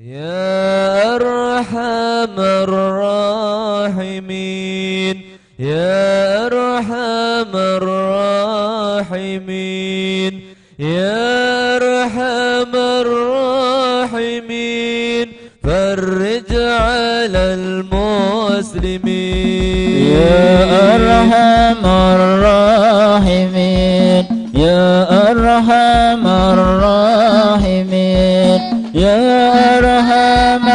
يا أرحم الراحمين يا أرحم الراحمين يا أرحم الراحمين فرج على المسلمين يا أرحم الراحمين يا أرحم الراحمين يا أرحم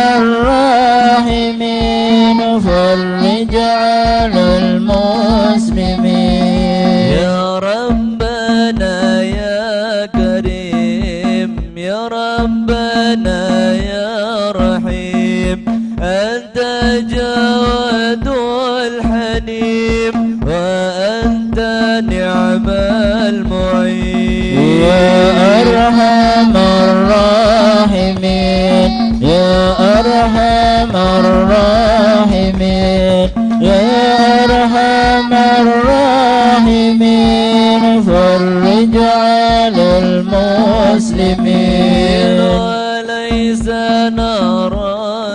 الراحمين فرج على المسلمين يا ربنا يا كريم يا ربنا يا رحيم أنت جواد الحليم وأنت نعم المعين يا أرحم الراحمين يا أرحم الراحمين يا أرحم الراحمين فرج على المسلمين وليس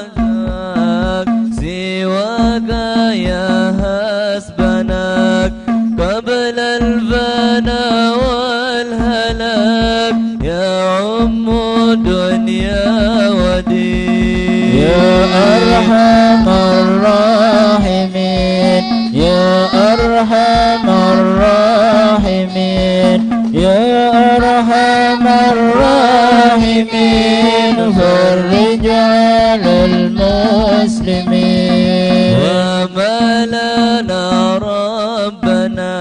نرجاك سواك يا حسبناك قبل الفنا والهلاك يا عم دنيا ودين يا أرحم الراحمين يا أرحم الراحمين يا أرحم الراحمين فرج على المسلمين وما لنا ربنا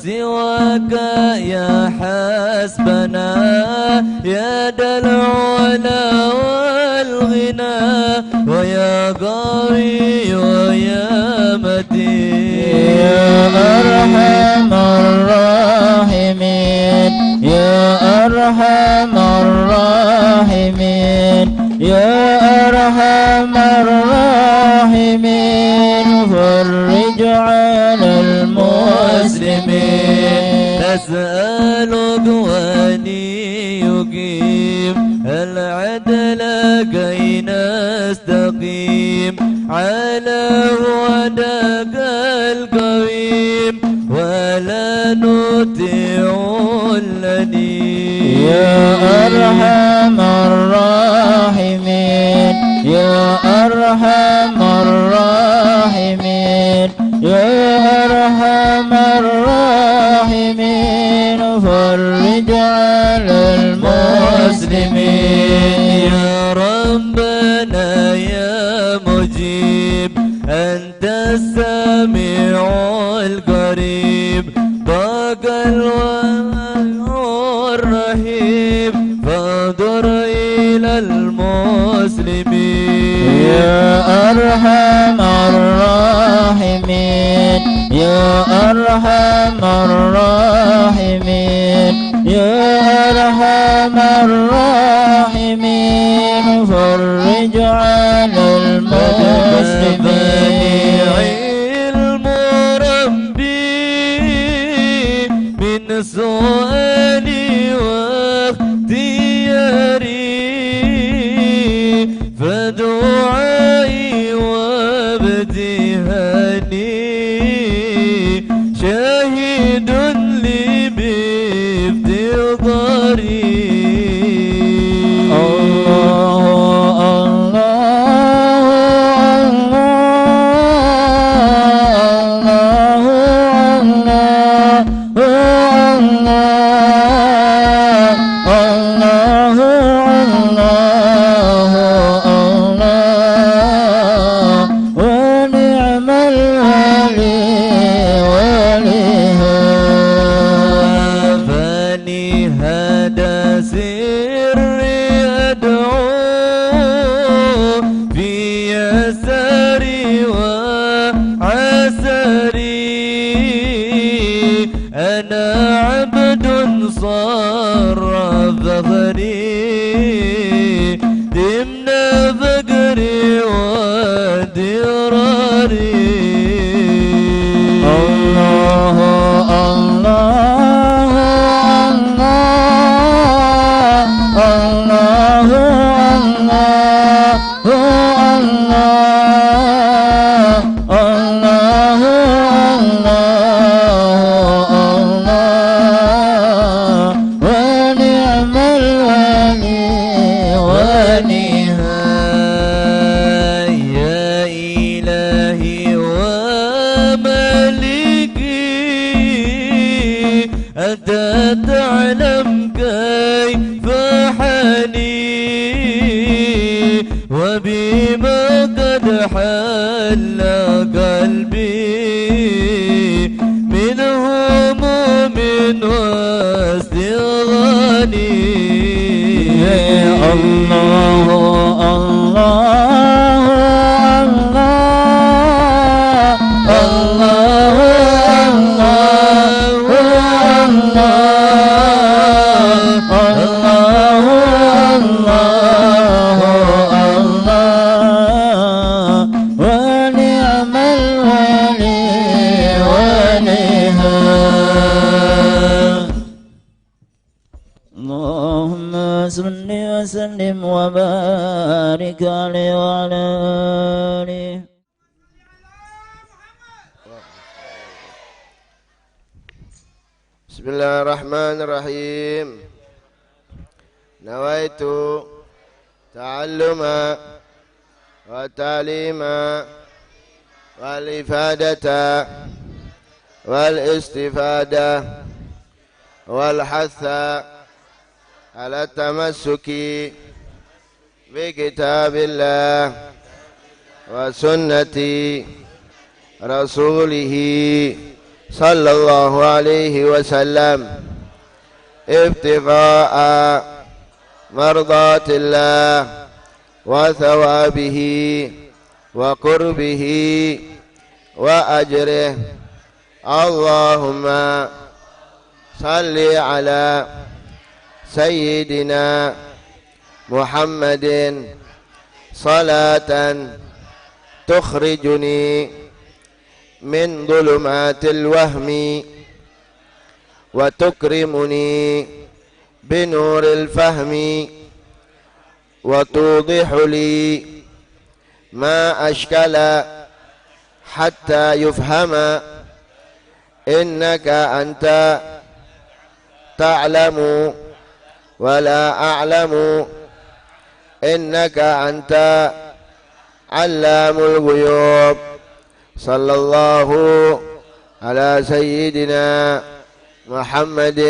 سواك يا حسبنا يا ذا العلا والغنى ويا قوي ويا متين يا أرحم الراحمين يا أرحم الراحمين يا أرحم الراحمين فرج على المسلمين نسألك ولي يقيم العدل كي نستقيم على هداك القويم ولا نطيع الذين يا أرحم الراحمين يا أرحم الراحمين يا أرحم الراحمين فرج على المسلمين يا ربنا يا مجيب أنت السميع القريب ضاق الرحيم فانظر إلى المسلمين يا أرحم الراحمين يا أرحم الراحمين يا أرحم الراحمين فرج على المسلمين المربي من سؤالي واختياري فدعائي وابتهالي شاهد لي بافتقاري وبما قد حل قلبي من هموم واستغاني. الله وسلم وبارك عليه وعلى آله. بسم الله الرحمن الرحيم. نويت تعلم والتعليم والإفادة والاستفادة والحث على التمسك بكتاب الله وسنة رسوله صلى الله عليه وسلم ابتغاء مرضات الله وثوابه وقربه وأجره. اللهم صل على سيدنا محمد صلاة تخرجني من ظلمات الوهم وتكرمني بنور الفهم وتوضح لي ما أشكل حتى يفهم إنك أنت تعلم ولا أعلم إنك أنت علام الغيوب. صلى الله على سيدنا محمد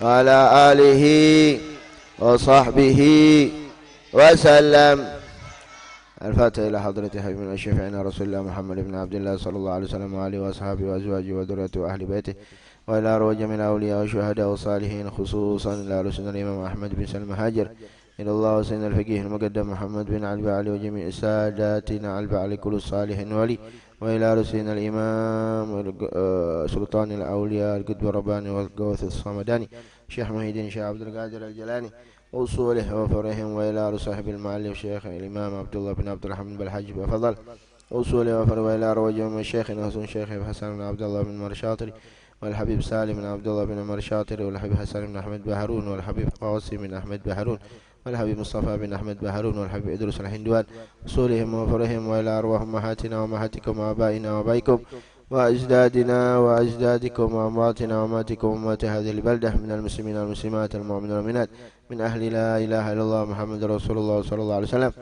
وعلى آله وصحبه وسلم. الفاتحة إلى حضرة حبيبنا الشفيعنا رسول الله محمد بن عبد الله صلى الله عليه وسلم وآله وأصحابه وأزواجه وذريته وأهل بيته وإلى أرواح جميع الأولياء والشهداء والصالحين خصوصا إلى رسولنا الإمام أحمد بن سلمة هاجر إلى الله وسيدنا الفقيه المقدم محمد بن علي علي وجميع ساداتنا علي علي كل الصالح ولي وإلى رسولنا الإمام سلطان الأولياء القطب الرباني والغوث الصمداني شيخ محي الدين شيخ عبد القادر الجيلاني وصوله وفرهم وإلى صاحب المعلم شيخ الإمام عبد الله بن عبد الرحمن بن الحاج بفضل وصوله وفر وإلى أرواح جميع الشيخ حسن شيخ حسن بن عبد الله بن مرشاطري والحبيب سالم بن عبد الله بن عمر شاطر والحبيب حسن بن أحمد بهارون والحبيب قاسم بن أحمد بهارون والحبيب مصطفى بن أحمد بهارون والحبيب إدريس الهندوان وصولهم وفرهم وإلى أرواح أمهاتنا وأمهاتكم وآبائنا وآبائكم وأجدادنا وأجدادكم وأمواتنا وأمواتكم وأموات هذه البلدة من المسلمين والمسلمات المؤمنين والمؤمنات من أهل لا إله إلا الله محمد رسول الله صلى الله عليه وسلم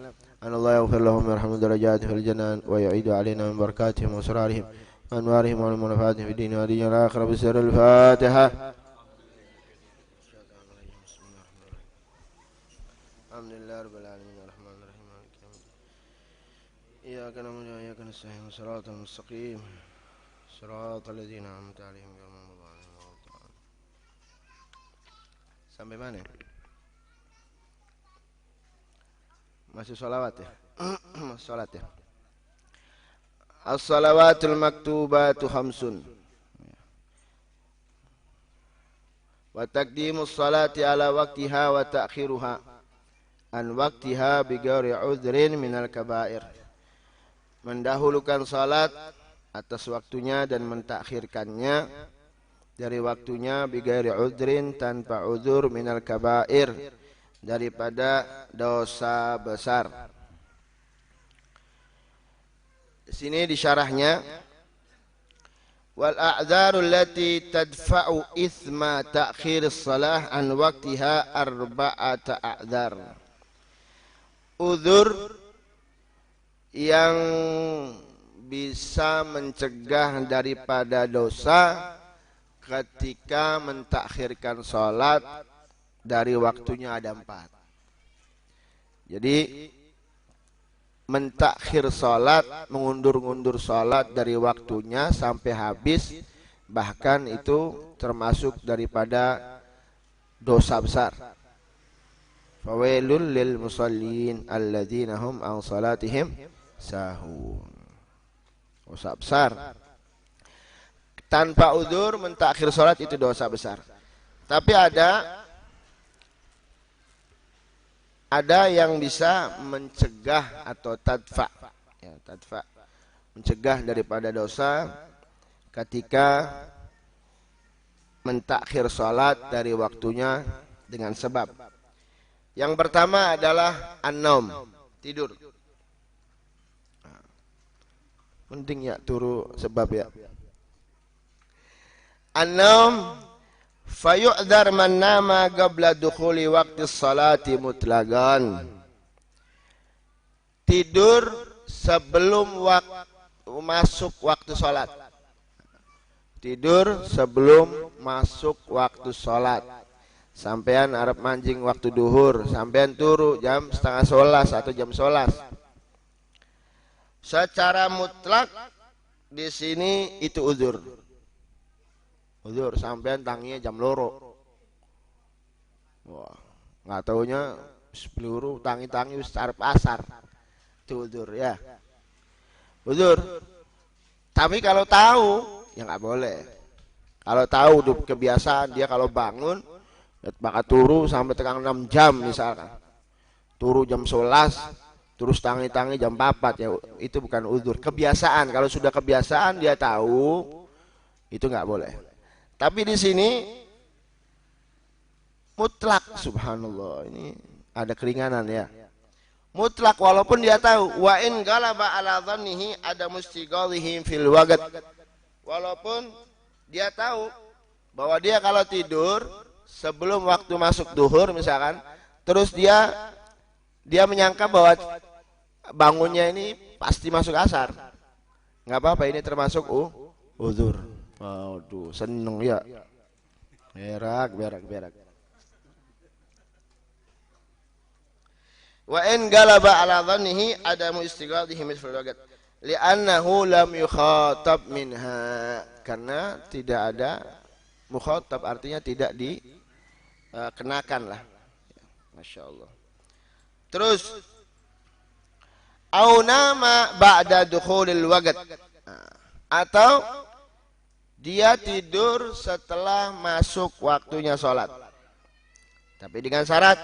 أن الله يغفر لهم ويرحم درجات في الجنة ويعيد علينا من بركاتهم وأسرارهم وأنوارهم والمنافاتهم في الدين والدنيا الآخرة بسر الفاتحة. الحمد لله رب العالمين الرحمن الرحيم مالك يوم الدين إياك نعبد وإياك نستعين صراط المستقيم صراط الذين أنعمت عليهم غير المغضوب عليهم ولا الضالين. Sampai mana? Masih sholawat ya? Sholat ya? As-salawatul maktubatu khamsun wa taqdimus salati ala waqtiha wa ta'khiruha an waqtiha bighairi udhrin minal kabair. Mendahulukan salat atas waktunya dan mentakhirkannya dari waktunya bighairi udhrin tanpa uzur minal kabair daripada dosa besar. Sini disyarahnya wal a'dzaru allati tadfa'u ithma ta'khir as-salah an waqtiha arba'ata a'dzar. Uzur yang bisa mencegah daripada dosa ketika mentakhirkan salat dari waktunya ada 4. Jadi mentakhir salat, mengundur-undur salat dari waktunya sampai habis, bahkan itu termasuk daripada dosa besar. Fawailul lil musallin alladzina hum an salatihim sahun. Dosa besar. Tanpa udzur mentakhir salat itu dosa besar. Tapi ada yang bisa mencegah atau tadfa, ya, tadfa, mencegah daripada dosa ketika mentakhir salat dari waktunya dengan sebab. Yang pertama adalah an-naum, tidur. Penting ya turu sebab ya. An-naum fayu'dzar man nama qabla dukhuli waqti salati mutlaqan. Tidur sebelum masuk waktu salat. Tidur sebelum masuk waktu salat. Sampean arep mancing waktu duhur, sampean turu jam setengah 11 atau jam 11. Secara mutlak di sini itu uzur. Uzur sampean tanginya jam loro. Wah, nggak taunya peluru tangi wis arep asar. Itu uzur ya. Uzur. Tapi kalau tahu ya nggak boleh. Kalau tahu kebiasaan dia kalau bangun bakal turu sampai tekan 6 jam misalkan. Turu jam 11, terus tangi jam 4 ya, itu bukan uzur. Kebiasaan, kalau sudah kebiasaan dia tahu itu nggak boleh. Tapi di sini mutlak, subhanallah, ini ada keringanan ya. Mutlak walaupun dia tahu wa in galaba ala dhannihi ada mustighalihi fil waqt. Walaupun dia tahu bahwa dia kalau tidur sebelum waktu masuk duhur misalkan, terus dia menyangka bahwa bangunnya ini pasti masuk asar, nggak apa-apa, ini termasuk uzur. Waduh, seneng ya. Berak. Wa in galaba ala dhannihi adamu istighadihi fil waqt li'annahu lam yukhatab minha, karena tidak ada mukhatab, artinya tidak dikenakan lah. Masya Allah. Terus au nama ba'da dukhulil waqt, atau dia tidur setelah masuk waktunya sholat, tapi dengan syarat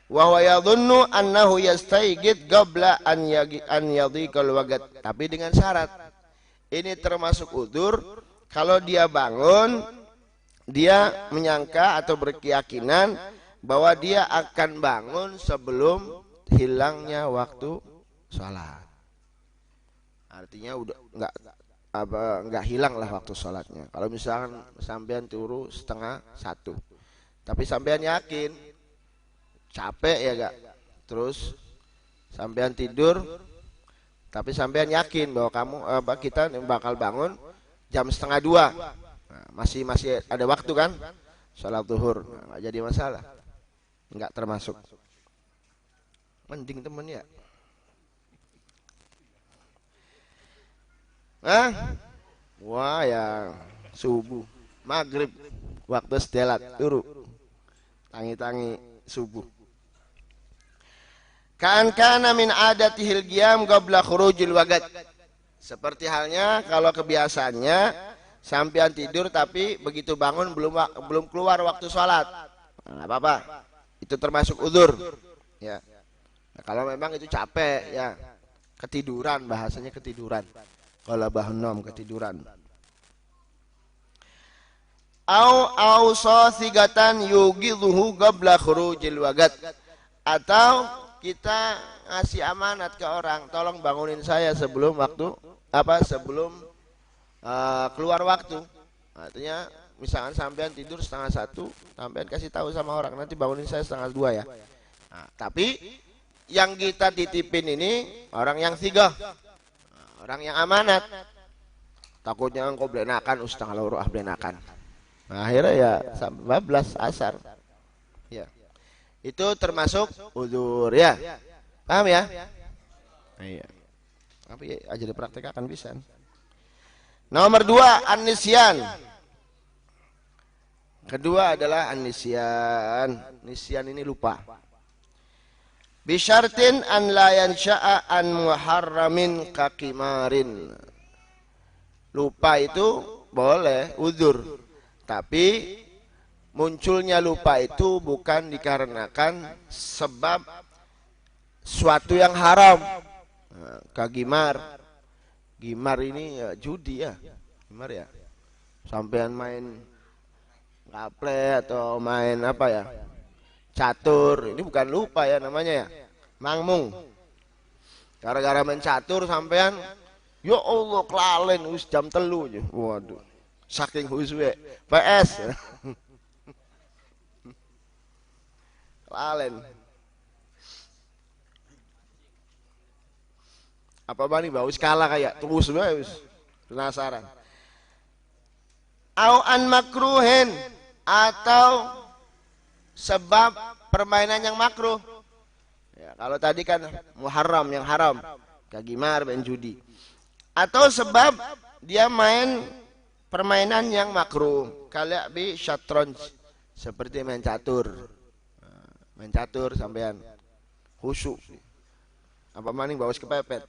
wa huwa yadhunnu annahu yastayqid qabla an yadhiqal waqt, tapi dengan syarat ini termasuk udzur kalau dia bangun dia menyangka atau berkeyakinan bahwa dia akan bangun sebelum hilangnya waktu sholat. Artinya udah nggak hilang lah waktu sholatnya. Kalau misalkan sampean turu setengah 1, tapi sampean yakin capek ya gak, terus sampean tidur, tapi sampean yakin bahwa kita bakal bangun jam setengah 2. Nah, masih ada waktu kan sholat zuhur, nggak jadi masalah, nggak termasuk. Mending temen ya. Wah ya subuh, maghrib, waktu sedelat turu, tangi subuh. Kan kana min adatihil qiyam qabla khurujil waqt. Seperti halnya kalau kebiasaannya sampean tidur tapi begitu bangun belum keluar waktu sholat, nggak apa-apa, itu termasuk uzur ya. Nah, kalau memang itu capek ya, ketiduran, bahasanya ketiduran, kalau bahnom ketiduran. Au sasigatan yugidhu qabla khurujil waqt, atau kita ngasih amanat ke orang, tolong bangunin saya sebelum waktu sebelum keluar waktu. Artinya misalkan sampean tidur setengah 1, sampean kasih tahu sama orang, nanti bangunin saya setengah 2 ya. Nah, tapi yang kita titipin ini orang yang sigah, orang yang amanat. Takutnya engkau blenakan, setengah loro blenakan. Nah, akhirnya ya sampai 12 asar. Ya. Itu termasuk uzur ya. Paham ya? Iya. Tapi aja dipraktekkan bisa. Nomor 2 an-nisyan. Kedua adalah an-nisyan. Nisyan ini lupa. Bisyartin an la yansha'a an muharramin kakimarin. Lupa itu boleh uzur, tapi munculnya lupa itu bukan dikarenakan sebab suatu yang haram. Nah, kagimar. Gimar ini ya judi ya. Gimar ya. Sampean main gaple atau main apa ya? Catur. Ini bukan lupa ya namanya ya. Mangmung. Gara-gara main catur sampean, ya Allah kelalen wis jam 3 aja. Waduh. Saking huswe. PS. Kelalen. Apa bani bau skala kayak terus wis penasaran. Au an makruhin, atau sebab permainan yang makruh. Ya, kalau tadi kan muharram yang haram, kagimar main judi. Atau sebab dia main permainan yang makruh, kayak bi syatronj, seperti main catur. Main catur sampean khusyuk. Apa maning bawas kepepet.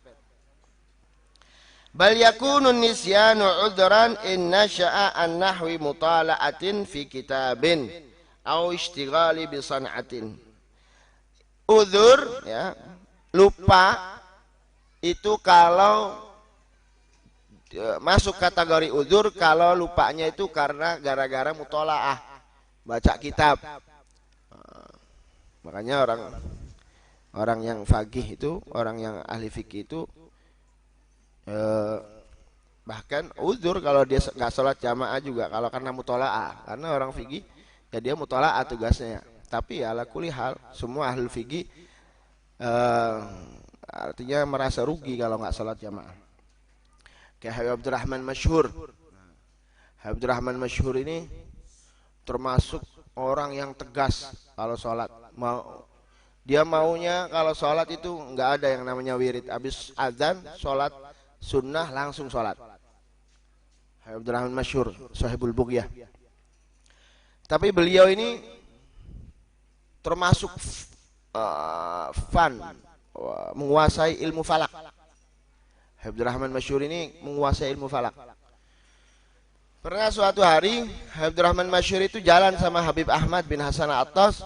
Bal yakunun nisyanu udran in nasha'a an nahwi mutala'atin fi kitabin au ishtighali bi san'atin. Udzur ya, lupa itu kalau masuk kategori udzur kalau lupanya itu karena gara-gara mutolaah, baca kitab. Makanya orang yang faqih itu, orang yang ahli fikih itu bahkan uzur kalau dia nggak sholat jamaah juga kalau karena mutolaah, karena orang fikih ya dia mutolaah tugasnya. Tapi ya ala kulli hal semua ahli fikih artinya merasa rugi kalau nggak sholat jamaah. Kayak Habib Abdurrahman Masyhur. Habib Abdurrahman Masyhur ini termasuk orang yang tegas kalau sholat. Dia maunya kalau sholat itu nggak ada yang namanya wirid. Habis azan sholat sunnah langsung sholat. Habib Abdurrahman Masyhur, Sahibul Bughyah. Tapi beliau ini termasuk menguasai ilmu falak. Habib Abdurrahman Masyhur ini menguasai ilmu falak. Pernah suatu hari Habib Abdurrahman Masyhur itu jalan sama Habib Ahmad bin Hasan Al-Attas,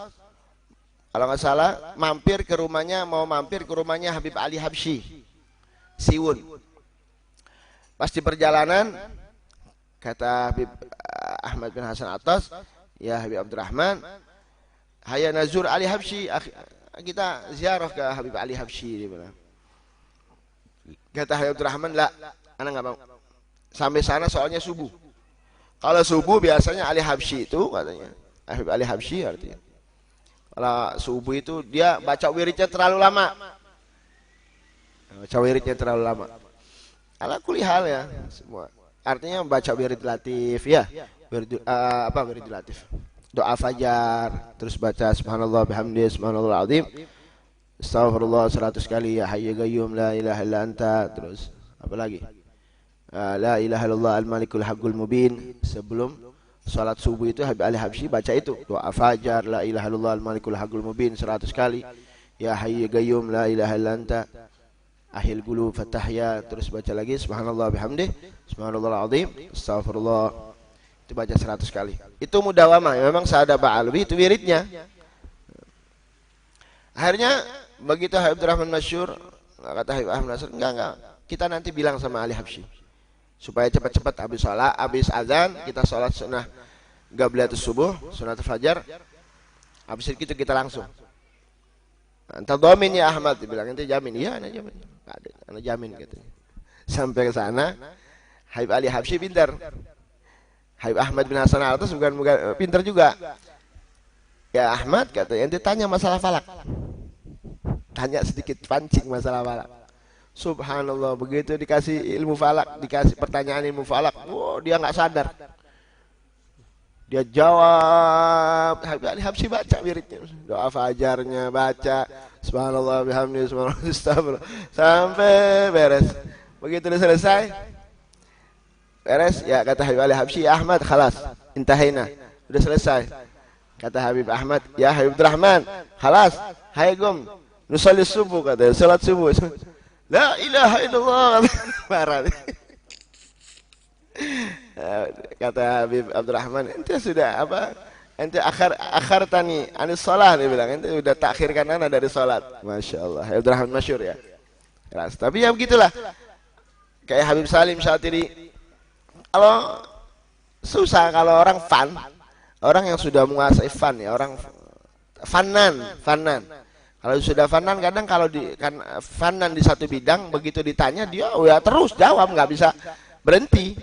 kalau nggak salah, mau mampir ke rumahnya Habib Ali Habsyi, Siwun. Pas di perjalanan, kata Habib Ahmad bin Hasan Al-Attas, ya Habib Abdurrahman, hayya nazur Ali Habsyi, kita ziarah ke Habib Ali Habsyi. Kata Habib Abdurrahman, lah, anak nggak mau. Sampai sana soalnya subuh. Kalau subuh biasanya Ali Habsyi itu katanya, Habib Ali Habsyi artinya. Kalau subuh itu dia baca wiridnya terlalu lama. Baca wiridnya terlalu lama. Ala kulli hal ya semua. Artinya baca wirid latif ya. Wirid wirid latif. Doa fajar, terus baca subhanallah bihamdihi subhanallahul azim. Astagfirullah 100 kali, ya hayyu qayyum la ilaha illa anta, terus apa lagi? La ilaha illallah al-malikul haqqul mubin. Sebelum salat subuh itu Habib Ali Habsyi baca itu doa fajar, la ilaha illallah al-malikul haqqul mubin 100 kali, ya hayyu qayyum la ilaha illa anta ahil qulub fatahya, terus baca lagi subhanallah bihamdih subhanallahul azim astagfirullah, itu baca 100 kali. Itu mudawamah, memang sada ba'alwi itu wiridnya. Akhirnya begitu Habib Abdurrahman Masyhur, kata Habib Ahmad Nasr, enggak, kita nanti bilang sama Ali Habsyi supaya cepat-cepat habis azan kita sholat sunnah qabliyatus subuh, sunat fajar, habis itu kita langsung. Anta domin ya Ahmad, dibilang ente jamin. Iya, ana jamin. Ana jamin katanya. Sampai ke sana Habib Ali Habsyi pintar. Habib Ahmad bin Hasan Al-Attas bukan pintar juga. Ya Ahmad katanya, ente tanya masalah falak. Tanya sedikit, pancing masalah falak. Subhanallah, begitu dikasih ilmu falak, dikasih pertanyaan ilmu falak, wow, dia nggak sadar. Dia jawab, Habib Ali Habsyi baca wiridnya, doa fajarnya baca, subhanallah bihamdihi subhanallah astagfirullah sampai beres. Begitu udah selesai beres ya kata Habib Ali Habsyi, ya Ahmad khalas intahina, udah selesai. Kata Habib Ahmad, ya Habib Rahman khalas hai gum nusalli subuh, kata salat subuh. La ilaha illallah. Marah. Kata Habib Abdurrahman, ente sudah apa? Ente akhar tani anis salat, dia bilang, ente sudah takhirkan anak dari salat. Masya Allah, Habib Abdurrahman masyhur ya. Keras. Tapi ya begitulah. Kayak Habib Salim Syatiri. Kalau susah kalau orang fun, orang yang sudah menguasai fun ya, orang fanan. Kalau sudah fanan, kadang kalau fanan di satu bidang, begitu ditanya dia ya terus jawab, nggak bisa berhenti.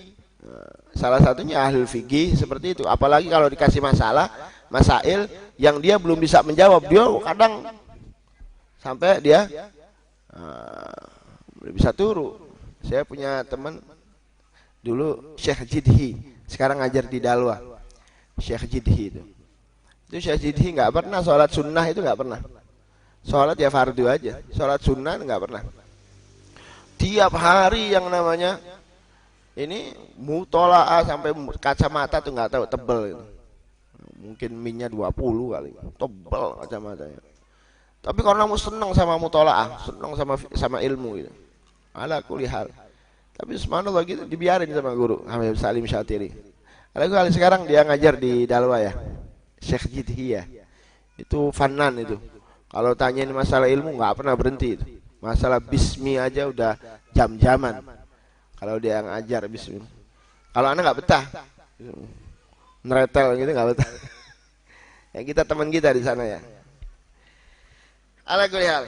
Salah satunya ahli fikih seperti itu. Apalagi kalau dikasih masail yang dia belum bisa menjawab, dia kadang sampai dia bisa turu. Saya punya teman dulu Syekh Jidhi, sekarang ngajar di Dalwa. Syekh Jidhi itu Syekh Jidhi nggak pernah sholat sunnah, itu nggak pernah. Sholat ya fardu aja, sholat sunnah nggak pernah. Tiap hari yang namanya ini mutolaah sampai kacamata tuh nggak tahu tebel gitu. Mungkin minnya 20 kali, tebel kacamatanya. Tapi karena mau senang sama mutolaah, senang sama ilmu gitu. Ala kulli hal. Tapi subhanallah gitu dibiarin sama guru Habib Salim Syatiri. Ala sekarang dia ngajar di Dalwa ya, Syekh Jidhi ya. Itu fanan itu. Kalau tanyain masalah ilmu nggak pernah berhenti itu. Masalah bismi aja udah jam-jaman. Kalau dia ngajar bismi. Kalau anak nggak betah, neretel gitu nggak betah. Ya kita teman kita di sana ya. Ala kulli hal.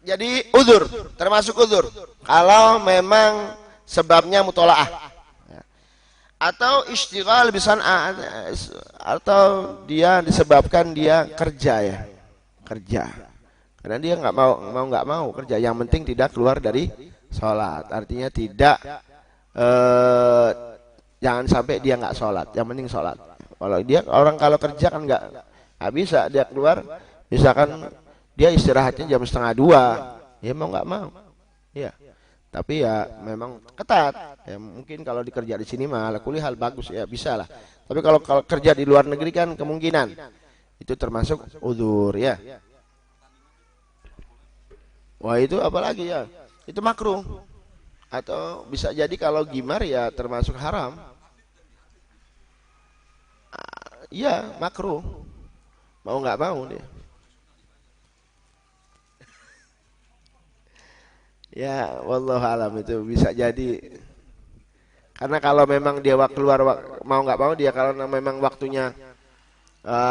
Jadi uzur, termasuk uzur. Kalau memang sebabnya mutolaah. Atau istighal bisan'ah, atau dia disebabkan dia kerja ya, kerja karena dia nggak mau kerja, yang penting tidak keluar dari sholat, artinya tidak jangan sampai dia nggak sholat, yang penting sholat. Kalau dia kalau kerja kan nggak bisa dia keluar, misalkan dia istirahatnya jam 1:30, ya mau nggak mau ya. Tapi ya memang ketat. Ya mungkin kalau dikerja di sini mah kuliah bagus ya bisa lah. Tapi kalau kerja di luar negeri kan kemungkinan itu termasuk udzur ya. Wah itu apalagi ya? Itu makruh. Atau bisa jadi kalau gimar ya termasuk haram. Iya makruh. Mau nggak mau dia. Ya, wallahu alam itu bisa jadi. Karena kalau memang dia keluar mau nggak mau dia, kalau memang waktunya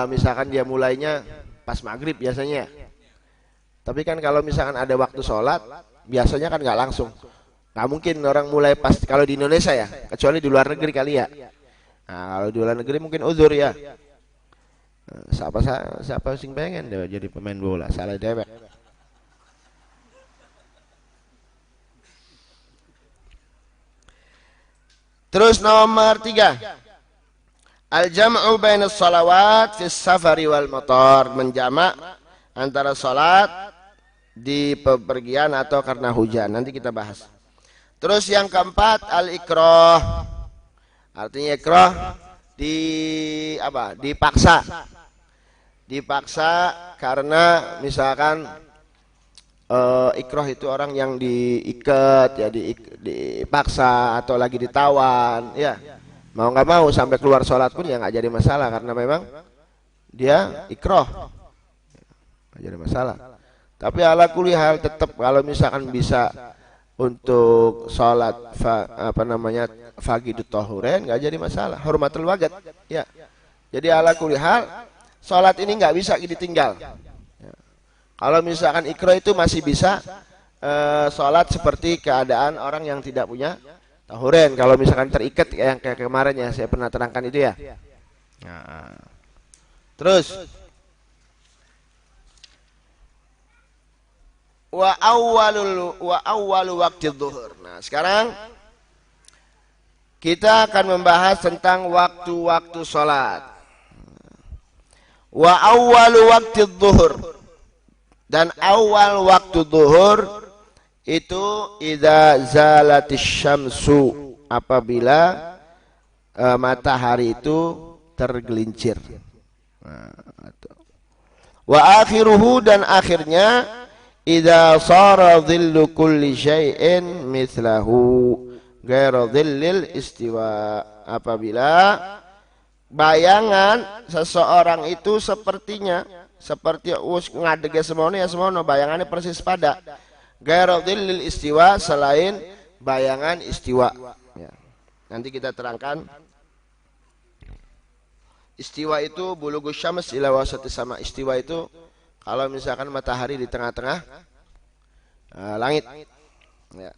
misalkan dia mulainya pas maghrib biasanya. Tapi kan kalau misalkan ada waktu sholat, biasanya kan nggak langsung. Nggak mungkin orang mulai pas kalau di Indonesia ya, kecuali di luar negeri kali ya. Nah, kalau di luar negeri mungkin uzur ya. Siapa sing pengen dia jadi pemain bola, salah dewek. Terus nomor 3, al-jam'u bainas salawat fis safari wal motor, menjamak antara salat di pepergian atau karena hujan. Nanti kita bahas. Terus yang keempat, al-ikrah, artinya ikrah dipaksa karena misalkan ikrah itu orang yang diikat ya, dipaksa atau lagi ditawan ya, mau nggak mau sampai keluar sholat pun ya nggak jadi masalah, karena memang dia ikrah nggak jadi masalah. Tapi ala kulli hal tetap kalau misalkan bisa untuk sholat faqidut tahuren nggak jadi masalah, hurmatul waqt ya. Jadi ala kulli hal sholat ini nggak bisa ditinggal. Kalau misalkan ikrah itu masih bisa sholat seperti keadaan orang yang tidak punya tahuren. Kalau misalkan terikat yang kayak kemarin ya saya pernah terangkan itu ya. Nah, terus wa awwalu waqti dhuhur. Nah, sekarang kita akan membahas tentang waktu-waktu sholat. Wa awwalu waqti dhuhur. Dan awal waktu zuhur itu idza zalatis syamsu, apabila matahari itu tergelincir. Wa akhiruhu, dan akhirnya idza sara dhillu kulli syai'in mithlahu ghairu dhillil istiwa, apabila bayangan seseorang itu seperti ngadege semono ya semono, bayangannya persis pada ghairu dhillil istiwa, selain bayangan istiwa ya. Nanti kita terangkan. Istiwa itu bulughus syams ila wasati sama. Istiwa itu kalau misalkan matahari di tengah-tengah langit ya.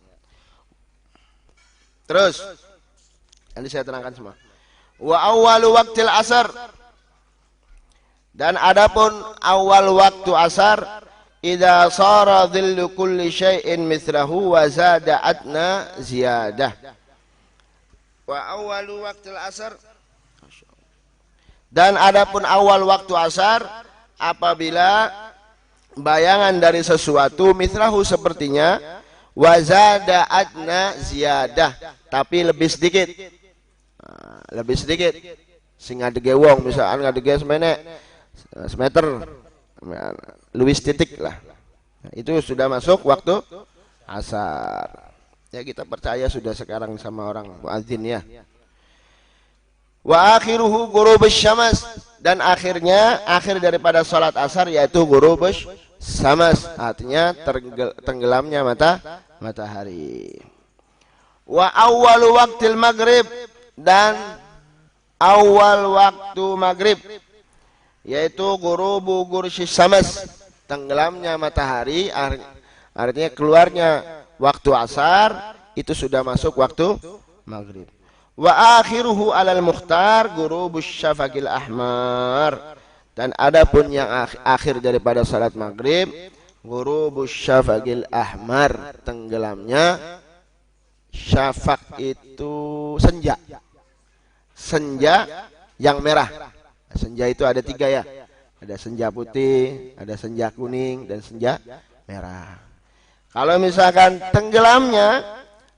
Terus nanti saya terangkan semua. Wa awwalu waqtil asar, dan adapun awal waktu asar idza sara dhillu kulli syai'in mithlahu wa zada adna ziyadah. Wa awwalu waqtil asar, dan adapun awal waktu asar apabila bayangan dari sesuatu mithlahu sepertinya, wazada adna ziyadah, tapi lebih sedikit. Lebih sedikit. Sing ngadege wong misalkan ngadege semeter luwih titik lah. Itu sudah masuk waktu asar. Ya kita percaya sudah sekarang sama orang muadzin ya. Wa akhiruhu ghurubus syams, dan akhirnya akhir daripada salat asar yaitu ghurubus syams, artinya tenggelamnya matahari. Wa awwalu waqtil maghrib, dan awal waktu maghrib yaitu ghurubu ghursyis syams, tenggelamnya matahari, artinya keluarnya waktu asar itu sudah masuk waktu maghrib. Wa akhiruhu alal mukhtar ghurubus syafaqil ahmar, dan adapun yang akhir daripada salat maghrib ghurubus syafaqil ahmar, tenggelamnya syafaq itu senja. Senja yang merah. Senja itu ada 3 ya. Ada senja putih, ada senja kuning, dan senja merah. Kalau misalkan tenggelamnya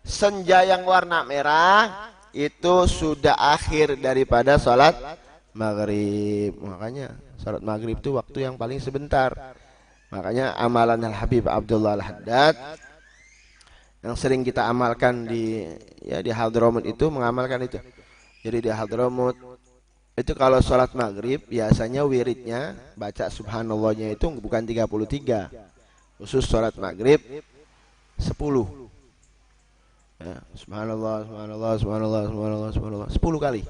senja yang warna merah itu sudah akhir daripada salat maghrib. Makanya salat maghrib itu waktu yang paling sebentar. Makanya amalan Al-Habib Abdullah Al-Haddad yang sering kita amalkan di Hadramut itu mengamalkan itu. Jadi di Hadramut itu kalau salat maghrib biasanya wiridnya baca subhanallahnya itu bukan 33. Khusus salat maghrib 10. Ya, subhanallah, subhanallah, subhanallah, subhanallah, subhanallah 10 kali.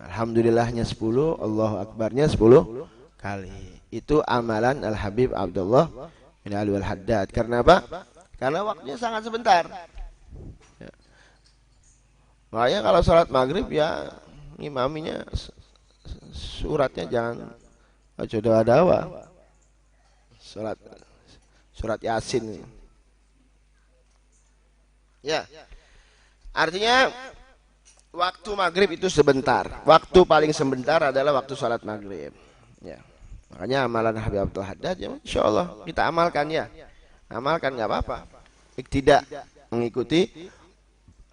Alhamdulillahnya 10, Allahu akbarnya 10 kali. Itu amalan Al-Habib Abdullah bin Ali Al-Haddad. Karena apa? Karena waktunya sangat sebentar. Ya. Makanya kalau salat maghrib ya ngimaminya suratnya jangan dawa. Surat Yasin. Ya, artinya waktu maghrib itu sebentar. Waktu paling sebentar adalah waktu salat maghrib. Ya, makanya amalan Habib Abdul Haddad ya, insya Allah kita amalkan ya. Amalkan nggak apa-apa. Tidak mengikuti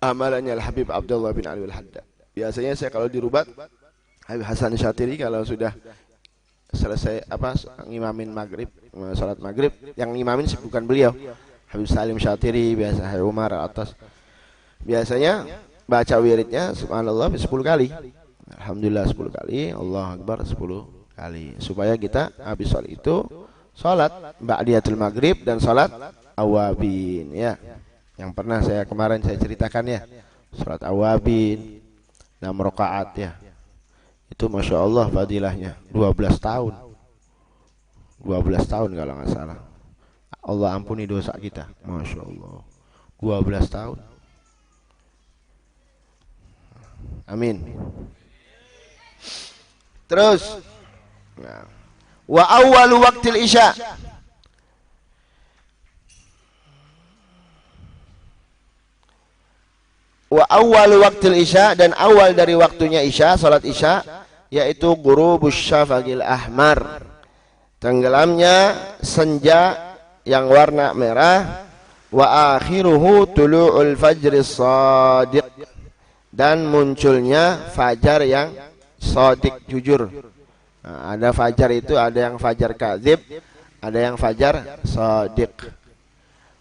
amalannya Habib Abdullah bin Ali Al-Haddad. Biasanya saya kalau di Rubat, Habib Hasan Syatiri kalau sudah selesai ngimamin maghrib, salat maghrib, yang ngimamin bukan beliau. Habib Salim Syatiri, biasa Habib Umar Al-Atas, biasanya baca wiridnya subhanallah 10 kali, alhamdulillah 10 kali, Allahu Akbar 10 kali, supaya kita habis sholat itu sholat ba'diyatul maghrib dan sholat awabin ya, yang pernah kemarin saya ceritakan ya, sholat awabin 6 rakaat ya, itu masya Allah fadilahnya 12 tahun kalau nggak salah. Allah ampuni dosa kita, masya Allah, 12 tahun. Amin. Terus, wa awwalu waqtil isya, wa awwalu waqtil isya, dan awal dari waktunya isya, salat isya, yaitu ghurubus syafaqil ahmar, tenggelamnya senja yang warna merah. Wa akhiruhu tulu'ul fajri shadiq, dan munculnya fajar yang shadiq, jujur. Nah, ada fajar itu, ada yang fajar kadzib, ada yang fajar shadiq.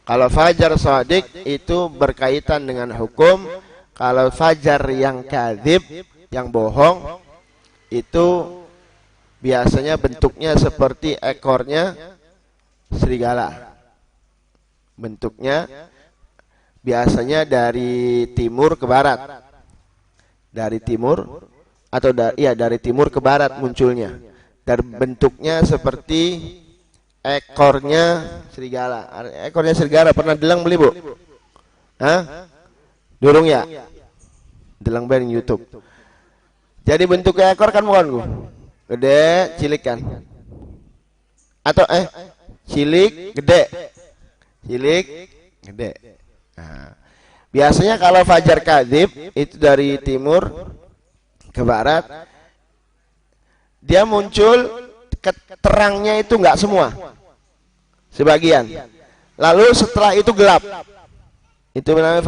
Kalau fajar shadiq itu berkaitan dengan hukum. Kalau fajar yang kadzib, yang bohong, itu biasanya bentuknya seperti ekornya serigala. Bentuknya biasanya dari timur ke barat. Dari timur atau dari timur ke barat munculnya. Dan bentuknya seperti ekornya serigala. Ekornya serigala pernah delang beli, Bu? Hah? Durung ya? Delang band YouTube. Jadi bentuknya ekor kan bukan, Bu? Gede, cilik kan? Atau cilik, gede. Cilik, gede. Nah, biasanya kalau fajar kadzib itu dari timur ke barat, dia muncul terangnya itu enggak semua, sebagian. Lalu setelah itu gelap. Itu namanya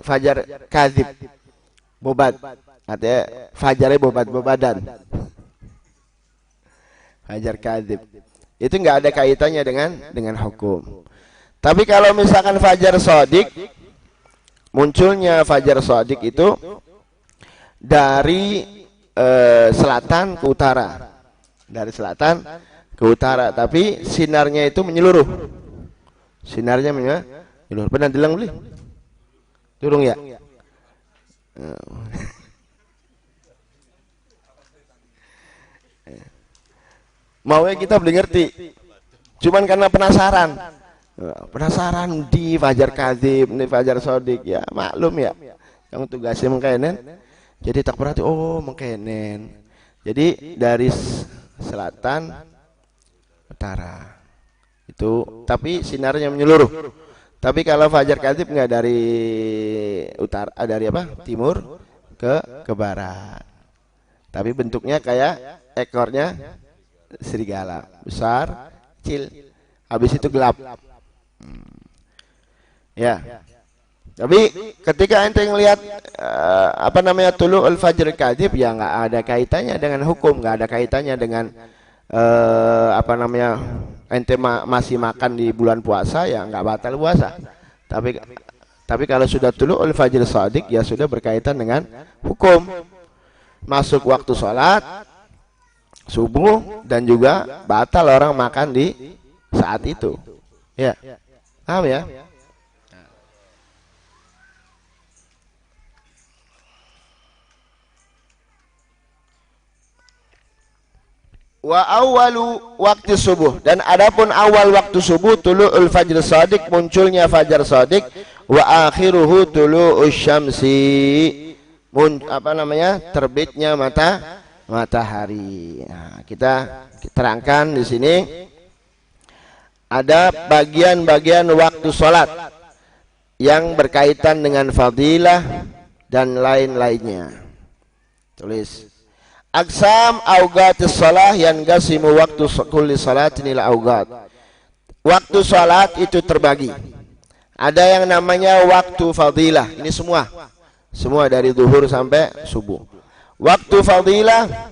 fajar kadzib, bobat. Artinya fajarnya bobat-bobadan. Fajar kadzib. Itu enggak ada kaitannya dengan hukum. Tapi kalau misalkan fajar shadiq, munculnya fajar shadiq itu dari selatan ke utara. Dari selatan ke utara, tapi sinarnya itu menyeluruh. Sinarnya menyeluruh. Pernah bilang beli? Durung ya? Maunya kita beli ngerti. Cuman karena penasaran. Penasaran di fajar kadzib, di fajar shadiq, ya maklum ya. Yang tugasnya mengkenen. Jadi tak berarti mengkenen. Jadi dari selatan utara. Itu tapi sinarnya menyeluruh. Tapi kalau fajar kadzib enggak dari utara, dari timur ke barat. Tapi bentuknya kayak ekornya serigala, besar, kecil. Habis itu gelap. Ya. Tapi ketika ente ngelihat tulu'ul fajr kadzib, ya nggak ada kaitannya dengan hukum, nggak ada kaitannya dengan ente masih makan di bulan puasa, ya nggak batal puasa. Tapi kalau sudah tulu'ul fajr shadiq, ya sudah berkaitan dengan hukum. Masuk waktu sholat subuh, dan juga batal orang makan di saat itu. Ya. Paham ya? Wa awalu waktu subuh, dan adapun awal waktu subuh tulu'ul fajr shadiq, munculnya fajar shadiq. Wa akhiruhu tulu'us syamsi, terbitnya matahari. Nah, kita terangkan di sini ada bagian-bagian waktu sholat yang berkaitan dengan fadilah dan lain-lainnya. Tulis. Aqsam awqatis shalah yanqasimu waktu kulli salatin ila awqat. Waktu salat itu terbagi. Ada yang namanya waktu fadilah. Ini semua dari zuhur sampai subuh. Waktu fadilah,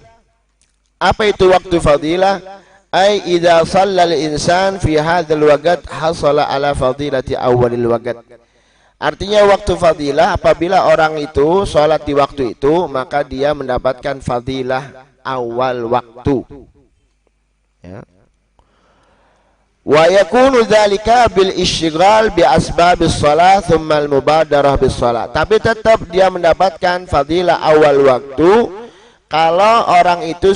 apa itu waktu fadilah? Ai idza shallal insan fi hadzal waqt hasala ala fadilati awwalil waqt. Artinya waktu fadilah, apabila orang itu sholat di waktu itu, maka dia mendapatkan fadilah awal waktu. Ya. Wa yakunu dzalika bil isyghal bi asbabis shalah tsumma al mubadarah bis shalah. Tapi tetap dia mendapatkan fadilah awal waktu kalau orang itu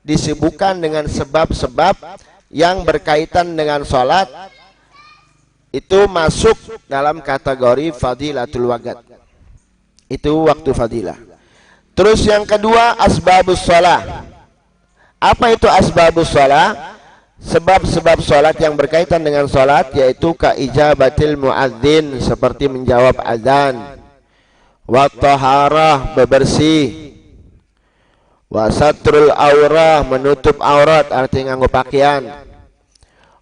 disibukkan dengan sebab-sebab yang berkaitan dengan sholat. Itu masuk dalam kategori fadilatul waqt. Itu waktu fadilah. Terus yang kedua, asbabus shalah. Apa itu asbabus shalah? Sebab-sebab salat yang berkaitan dengan salat, yaitu kaijabatil muadzin, seperti menjawab azan, wa taharah, bebersih, Wa satrul aurah, menutup aurat artinya nganggo pakaian.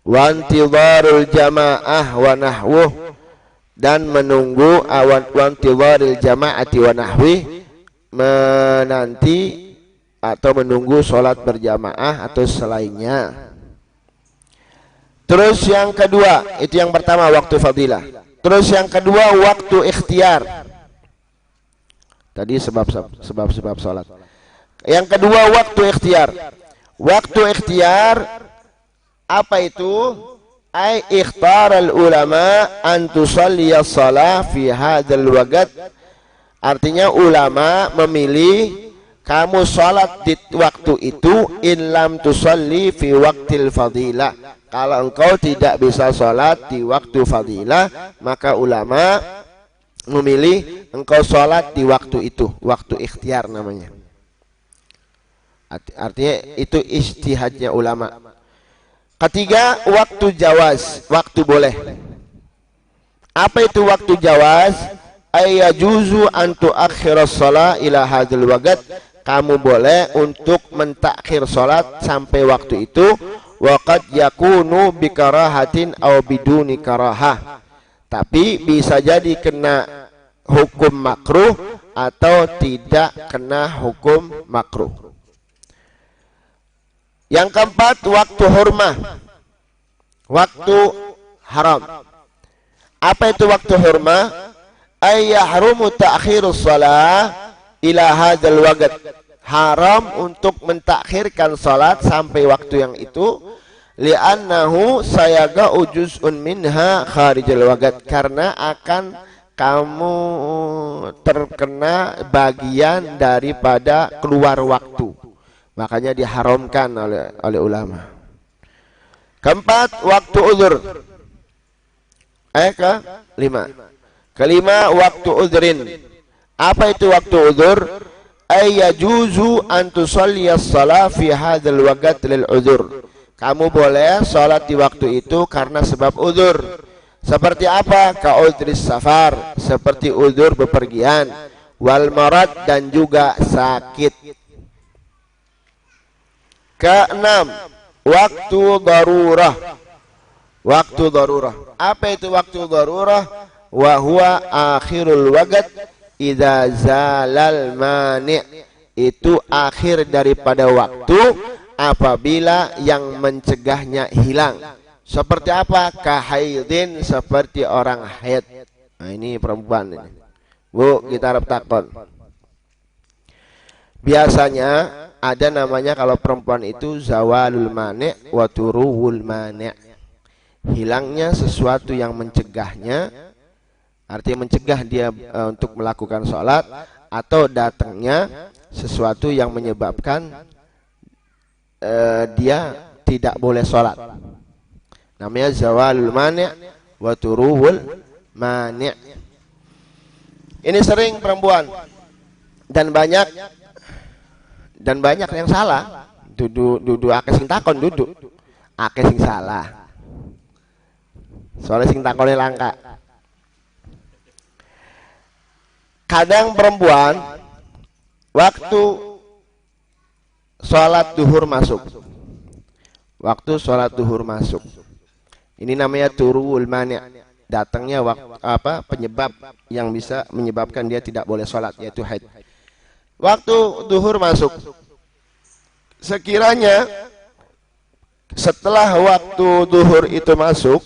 Wa intidharul jamaah wa nahwuh, dan menunggu wa intidharil jamaati wa nahwi, menanti atau menunggu sholat berjamaah atau selainnya. Terus yang kedua, itu yang pertama waktu fadilah. Terus yang kedua waktu ikhtiar. Tadi sebab sholat. Yang kedua waktu ikhtiar. Waktu ikhtiar apa itu? Ai ikhtaral ulama an tusalliya shalah fi hadzal waqt. Artinya ulama memilih kamu sholat di waktu itu in lam tusalli fi waqtil fadilah. Kalau engkau tidak bisa sholat di waktu fadilah, maka ulama memilih engkau sholat di waktu itu, waktu ikhtiar namanya. Artinya itu ijtihadnya ulama. Ketiga, waktu jawaz, waktu boleh. Apa itu waktu jawaz? Ayajuzu an tu'akhiras shalah ila hadzal waqt. Kamu boleh untuk mentakhir sholat sampai waktu itu. Wa qad yakunu bi karahatin aw biduni karahah. Tapi bisa jadi kena hukum makruh atau tidak kena hukum makruh. Yang keempat, waktu hurmah. Waktu haram. Apa itu waktu hurmah? Ay yahrumu ta'khirus shalah ila hadzal waqt. Haram untuk mentakhirkan salat sampai waktu yang itu, li'annahu sayaga'u juz'un minha kharijal waqt, karena akan kamu terkena bagian daripada keluar waktu. Makanya diharamkan oleh ulama. Keempat, waktu uzur. Kelima, waktu uzrin. Apa itu waktu uzur? Ayajuzu an tusalliyas shalah fi hadzal waqt lil uzur. Kamu boleh salat di waktu itu karena sebab uzur. Seperti apa? Ka uzris safar, seperti uzur bepergian, wal marad, dan juga sakit. Keenam, waktu darurah. Waktu darurah. Apa itu waktu darurah? Wa huwa akhirul waqt idza zalal mani'. Itu akhir daripada waktu apabila yang mencegahnya hilang. Seperti apa? Kahaidin, seperti orang haid. Nah, ini perempuan ini. Bu, kita harap takon. Biasanya ada namanya kalau perempuan itu zawalul mani' wa turuwul mani'. Hilangnya sesuatu yang mencegahnya, artinya mencegah dia untuk melakukan sholat, atau datangnya sesuatu yang menyebabkan dia tidak boleh sholat. Namanya zawalul mani' wa turuwul mani'. Ini sering perempuan dan banyak yang salah. Dudu akeh sing takon duduk. Akeh sing salah. Soalnya sing takone langka. Kadang perempuan waktu sholat duhur masuk. Waktu sholat duhur masuk. Ini namanya turuwul mani'. Datangnya penyebab yang bisa menyebabkan dia tidak boleh sholat, yaitu haid. Waktu duhur masuk. Sekiranya setelah waktu duhur itu masuk,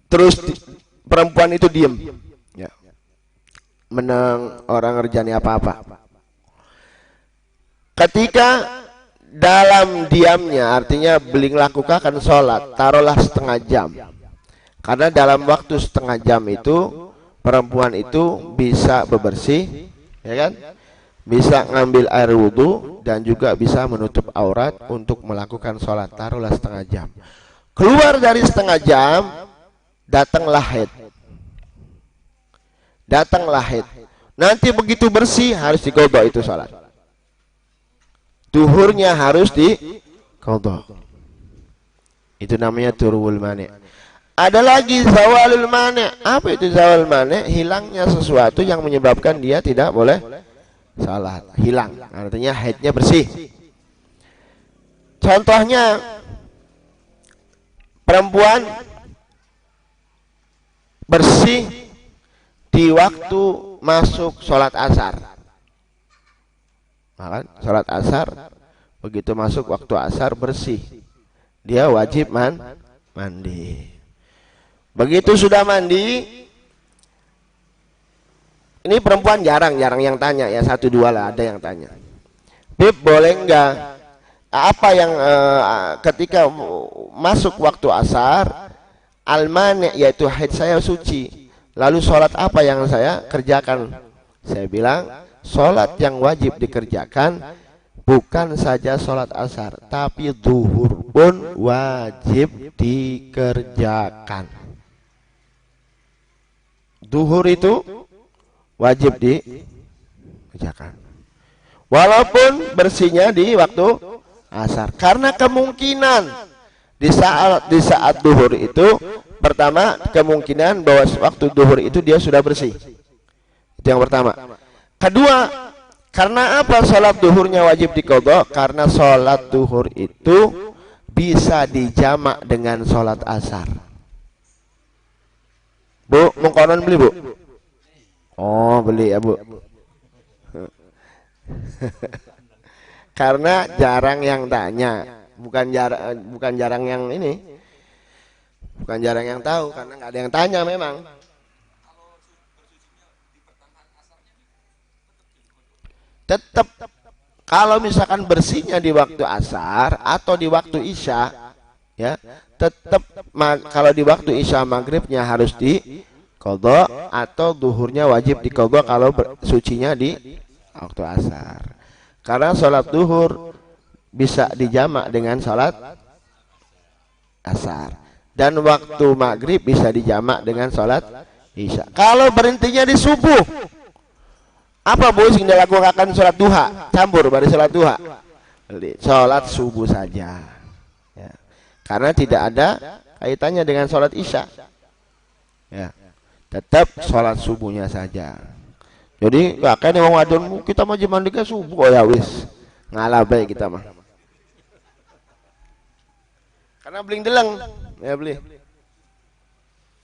terus perempuan itu diem, ya, menang orang ngerjani apa-apa. Ketika dalam diamnya, artinya beli lakukan sholat, taruhlah setengah jam. Karena dalam waktu setengah jam itu perempuan itu bisa bebersih, ya kan? Bisa ngambil air wudhu dan juga bisa menutup aurat untuk melakukan sholat. Taruhlah setengah jam. Keluar dari setengah jam, datanglah haid. Datanglah haid. Nanti begitu bersih harus diqadha itu sholat. Duhurnya harus diqadha. Itu namanya turuwul mani'. Ada lagi zawalul mani'. Apa itu zawalul mani'? Hilangnya sesuatu yang menyebabkan dia tidak boleh salat, hilang. Artinya haidnya bersih. Contohnya perempuan bersih di waktu masuk sholat asar. Nah, kan? Sholat asar, begitu masuk waktu asar bersih, dia wajib mandi. Begitu sudah mandi, ini perempuan jarang yang tanya ya, 1-2 lah ada yang tanya. Bib, boleh enggak apa yang ketika masuk waktu asar al-mani, yaitu haid saya suci, lalu sholat apa yang saya kerjakan? Saya bilang sholat yang wajib dikerjakan bukan saja sholat asar, tapi zuhur pun wajib dikerjakan. Zuhur itu wajib dikerjakan, walaupun bersihnya di waktu asar, karena kemungkinan di saat zuhur itu, pertama kemungkinan bahwa waktu zuhur itu dia sudah bersih, itu yang pertama. Kedua, karena apa sholat zuhurnya wajib diqadha? Karena sholat zuhur itu bisa dijamak dengan sholat asar. Bu, mau konon beli bu? Oh, beli ya bu. Karena jarang yang tanya, bukan jarang yang ini, bukan jarang yang tahu, karena nggak ada yang tanya memang. Tetap kalau misalkan bersihnya di waktu asar atau di waktu isya, ya tetap kalau di waktu isya maghribnya harus diqadha atau duhurnya wajib diqadha kalau sucinya di waktu asar. Karena sholat duhur bisa dijamak dengan sholat asar, dan waktu maghrib bisa dijamak dengan sholat isya. Kalau berhentinya di subuh, apa bu sing dilakukan sholat duha? Campur pada sholat duha, sholat subuh saja, ya. Karena tidak ada kaitannya dengan sholat isya, ya. Tetap sholat subuhnya saja. Jadi gak kan yang wadon kita mau mandi ke subuh, oh ya wis ngalah baik kita mah. Karena beling deleng ya beli.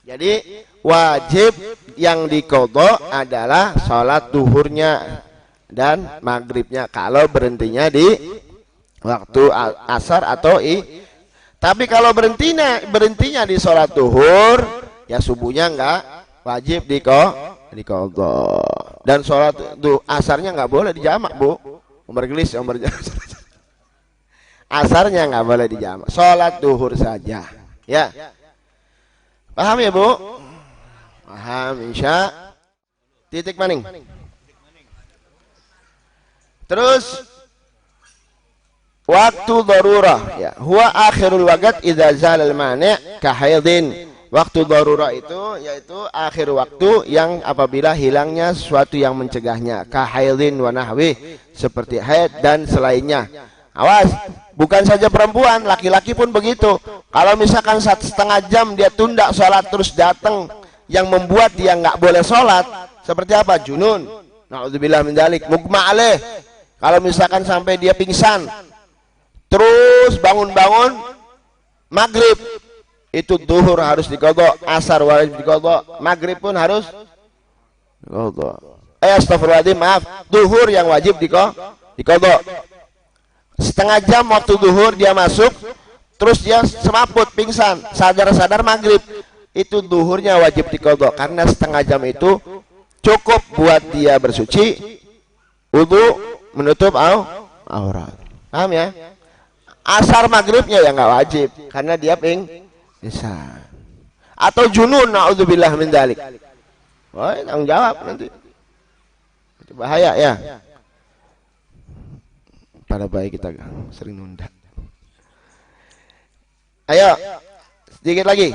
Jadi wajib yang diqadha adalah sholat duhurnya dan maghribnya kalau berhentinya di waktu asar atau tapi kalau berhentinya di sholat duhur, ya subuhnya enggak wajib diqadha. Dan sholat asarnya nggak boleh dijamak bu, asarnya nggak boleh dijamak, sholat duhur saja, ya. Paham ya bu? Paham insya. Titik maning. Terus waktu darurah, ya, huwa akhirul waqt idza zalal mani' ka haidin. Waktu darurah itu yaitu akhir waktu yang apabila hilangnya sesuatu yang mencegahnya, ka haidin wa nahwi, seperti haid dan selainnya. Awas, bukan saja perempuan, laki-laki pun begitu. Kalau misalkan 1,5 jam dia tunda sholat terus datang yang membuat dia nggak boleh sholat, seperti apa? Junun, na'udzubillah min dzalik, mugma alaih. Kalau misalkan sampai dia pingsan terus bangun-bangun maghrib, itu duhur harus diqadha, asar wajib diqadha, maghrib pun harus diqadha. Astagfirullahaladzim, maaf, duhur yang wajib diqadha. 1/2 jam waktu duhur dia masuk, terus dia semaput pingsan, sadar-sadar maghrib, itu duhurnya wajib diqadha, karena 1/2 jam itu cukup buat dia bersuci, wudu, menutup aurat. Paham ya? Asar maghribnya ya nggak wajib, karena dia bisa. Atau junun, na'udzubillah min dzalik. Wah, tanggung jawab nanti. Itu bahaya ya. Pada baik kita sering nunda. Ayo, sedikit lagi.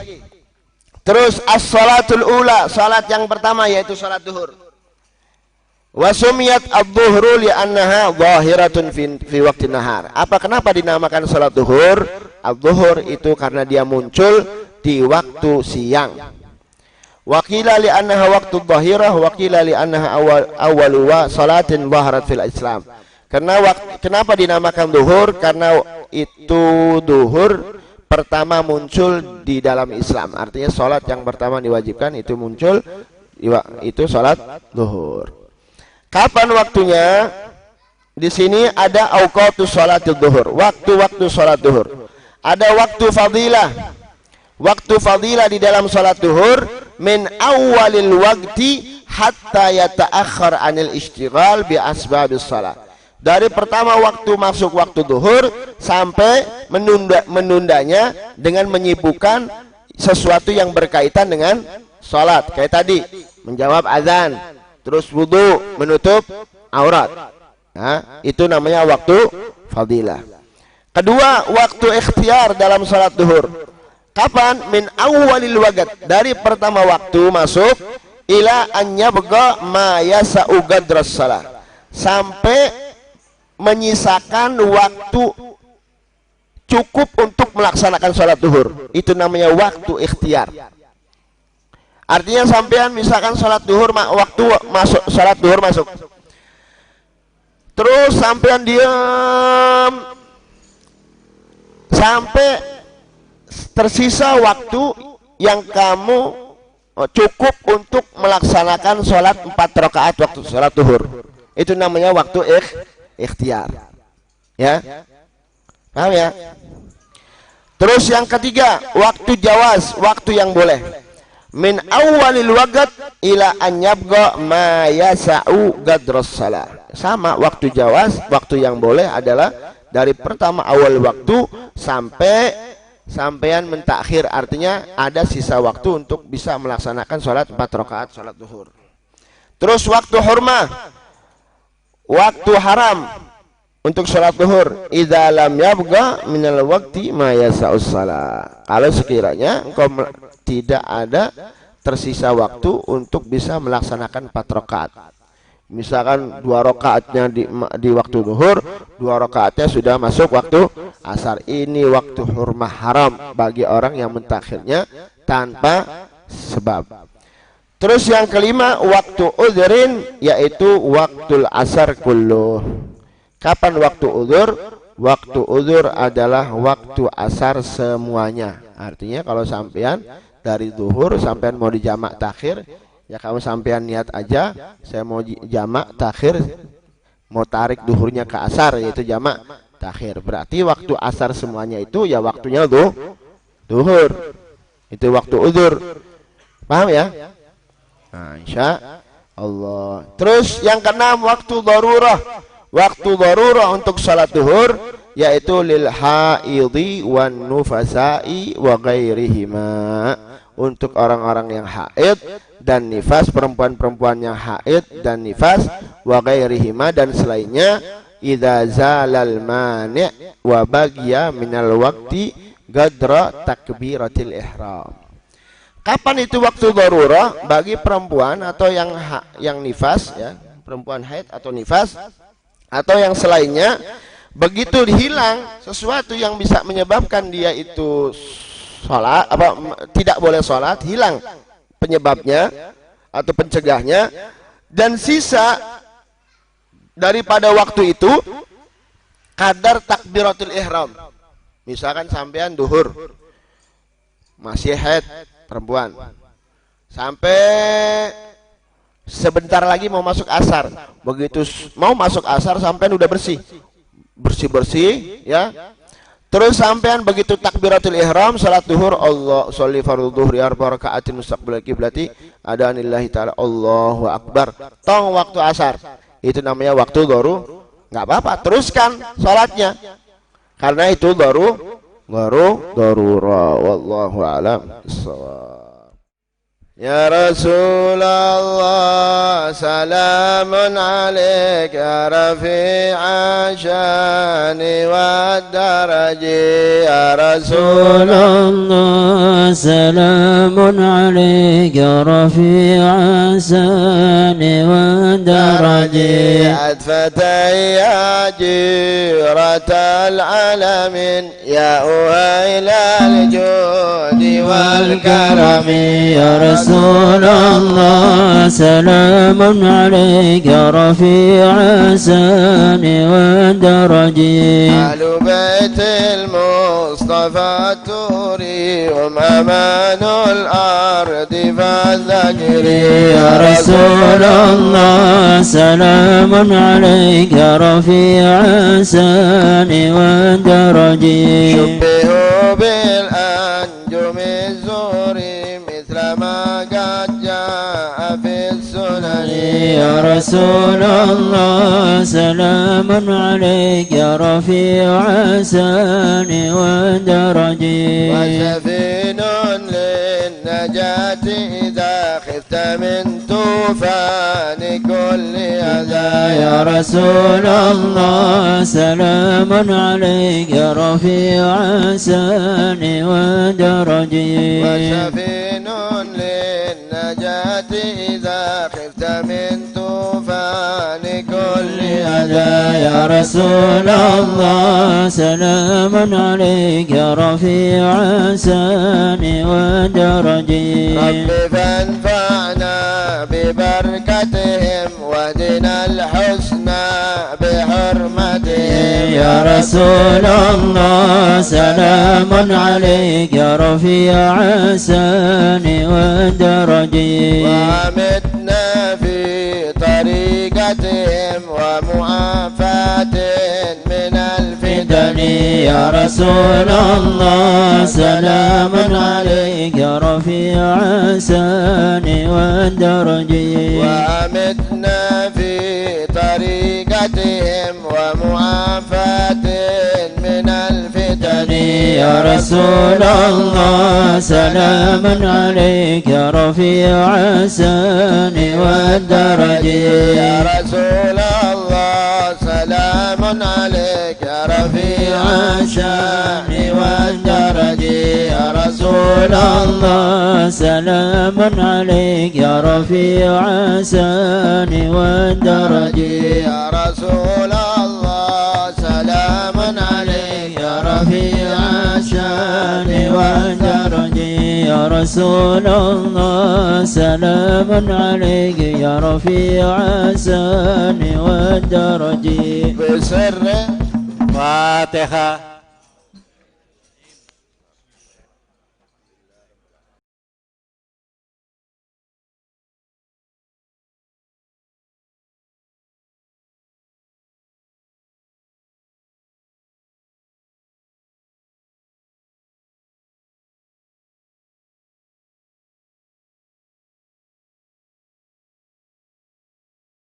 Terus as-salatul ula, salat yang pertama yaitu salat duhur. Wa sumiyat adh-dhuhru li'annaha zahiratun fi waqtin nahar. Kenapa dinamakan salat duhur? Adh-dhuhur itu karena dia muncul di waktu siang. Wa qila li annaha waqtu dhahirah wa qila li annaha awwalu salatin dhaharat fil Islam. Kenapa dinamakan duhur? Karena itu duhur pertama muncul di dalam Islam. Artinya salat yang pertama diwajibkan itu muncul itu salat duhur. Kapan waktunya? Di sini ada auqatus salatul duhur, waktu-waktu salat duhur. Ada waktu fadilah. Waktu fadilah di dalam salat duhur min awalil waqti hatta yata'akhkhar anil ishtighal bi asbabis salat. Dari pertama waktu masuk waktu duhur sampai menundanya dengan menyibukkan sesuatu yang berkaitan dengan salat. Kayak tadi, menjawab azan, terus wudu, menutup aurat. Nah, itu namanya waktu fadilah. Kedua, waktu ikhtiar dalam salat duhur. Kapan? Min awalil waqt, dari pertama waktu masuk ila an yabqa ma yasa'u qadras salat, sampai menyisakan waktu cukup untuk melaksanakan salat duhur. Itu namanya waktu ikhtiar. Artinya sampean misalkan salat duhur, waktu masuk salat duhur masuk, terus sampean diam sampai tersisa waktu yang kamu cukup untuk melaksanakan sholat 4 rakaat waktu sholat duhur. Itu namanya waktu ikhtiar. Ya, paham ya? Terus yang ketiga, waktu jawaz, waktu yang boleh. Min awalil waqt ila an yabqa ma yasa'u qadras salah. Sama, waktu jawaz, waktu yang boleh adalah dari pertama awal waktu sampai sampean mentakhir, artinya ada sisa waktu untuk bisa melaksanakan sholat 4 rakaat sholat duhur. Terus waktu hurmah, waktu haram untuk sholat duhur, idza lam yabqa minal waqti ma yasa'us salah. Kalau sekiranya engkau tidak ada tersisa waktu untuk bisa melaksanakan 4 rakaat. Misalkan 2 rakaatnya di waktu duhur, 2 rakaatnya sudah masuk waktu asar. Ini waktu hurmah haram bagi orang yang mentakhirnya tanpa sebab. Terus yang kelima, waktu udhrin, yaitu waktul asar kulluh. Kapan waktu udhur? Waktu udhur adalah waktu asar semuanya. Artinya kalau sampean dari duhur sampean mau dijamak takhir, ya kamu sampean niat aja, saya mau jamak takhir, mau tarik duhurnya ke asar, yaitu jamak takhir. Berarti waktu asar semuanya itu ya waktunya duhur. Itu waktu udhur. Paham ya? Nah, insya Allah. Terus yang keenam, waktu darurah. Waktu darurah untuk salat duhur yaitu lil haidhi wan nufasai wa ghairihima. Untuk orang-orang yang haid dan nifas, perempuan-perempuan yang haid dan nifas, wa ghairihima, dan selainnya, idza zalal mani' wa bagiya minal waqti gadra takbiratil ihram. Kapan itu waktu darurah? Bagi perempuan atau yang nifas, ya, perempuan haid atau nifas atau yang selainnya, begitu hilang sesuatu yang bisa menyebabkan dia itu sholat, tidak boleh sholat, hilang penyebabnya atau pencegahnya, dan sisa daripada waktu itu kadar takbiratul ihram. Misalkan sampean duhur masih haid perempuan, sampai sebentar lagi mau masuk asar, begitu mau masuk asar sampean udah bersih ya. Terus sampean begitu takbiratul ihram salat duhur, Allah sholli fardhu dhuhri arba rakaatin mustaqbilal qiblati adanillahi taala Allahu akbar, tong waktu asar. Itu namanya waktu daru, enggak apa-apa, teruskan salatnya. Karena itu darurah. Wallahu a'lam bissawab. Ya Rasulullah, salamun alaik ya rafi'a syani wa daraji. Ya Rasulullah, salamun alaik ya rafi'a syani wa daraji. Adfatai ya jiratal alamin, ya uhailal judi wal karami. Ya رسول الله سلام عليك يا رفيع السان والدرج أهل بيت المصطفى توريهم أمان الأرض فالذكري يا رسول الله سلام عليك يا رفيع السان والدرج شبهوا بالأنجم الزهر مثل ما قد جاء في السنن يا رسول الله سلام عليك يا رفيع السان والدرج وسفين للنجاة إذا خفت من طوفان كل أذى يا رسول الله سلام عليك يا رفيع السان والدرج وسفين للنجاة إذا خفت من طوفان كل أذى يا رسول الله سلام عليك يا رفيع السان والدرج رب فانفعنا ببركتهم ودنا الحسنى بحرمتهم يا رسول الله سلام عليك يا رفيع السان والدرج وعمدنا في طريقتهم ومعافاة من الفتن يا رسول الله سلام عليك يا رفيع السان والدرج وعمدنا في طريقتهم ومعافاة من الفتن يا رسول الله سلام عليك يا رفيع السان والدرج يا رسول الله سلام عليك يا رفيع الشان والدرج يا رسول الله سلام عليك يا رفيع السان والدرج يا رسول الله سلام عليك يا رفيع الشان والدرج يا رسول الله سلام عليك يا رفيع السان والدرج بسر فاتحة.